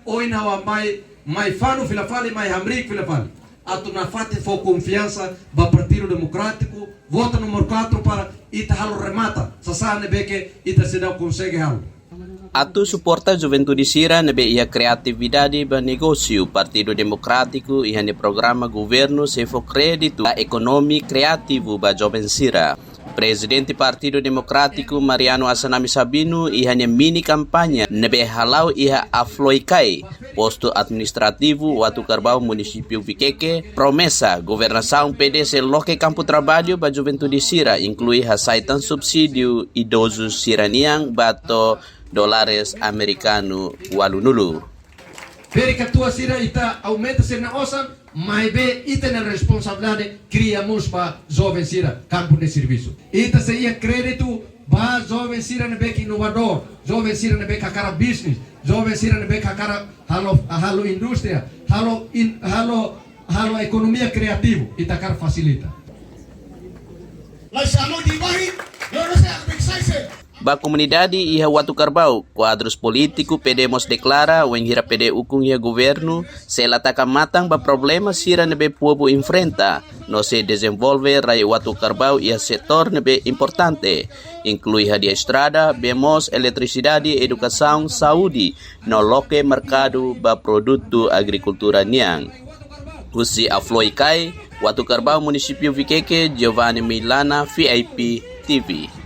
oi na mai fano filafali, mai hamrik filafali. Atu na fate for confiança ba Partido Democrático, voto número 4 para ita halo remata. Sasane beke ita se não consegue halo. Atu suporta Juventude Sira nebe ia criatividade ba negócio Partido Democrático e hane programa governo se fo crédito a economi criativo ba Jovem Sira. Presidente Partido Democrático Mariano Asanami Sabino e hane mini campanha nebe halau iha afloikai posto administrativo Watu Carvão município Viqueque promessa governação PDC loke campo trabalho ba Juventude Sira inclui hasaitan subsídio idosos siraniang bato dólares americano walunulu. Veri que tua Sira ita aumenta ser na osan, mas be ita na responsabilidade criamos para Jovem Sira campo de serviço. Ita seria crédito para Jovem Sira na beca inovador, Jovem Sira na beca cara business, Jovem Sira na beca cara halo indústria, halo economia criativo, ita cara facilita. Ba comunidade iha Watu Carvão, quadros político Podemos declara o enhira PD ukung ia governo se lataka matang ba problema sira nebe povo enfrenta, no se desenvolve rai Watu Carvão ia setor nebe importante, inclui hadia estrada, bemos eletricidade, educação, saúde, no loke mercado ba produto agricultura niang. Husi afloikai, Watu Carvão município Viqueque, Giovanni Milana, VIP TV.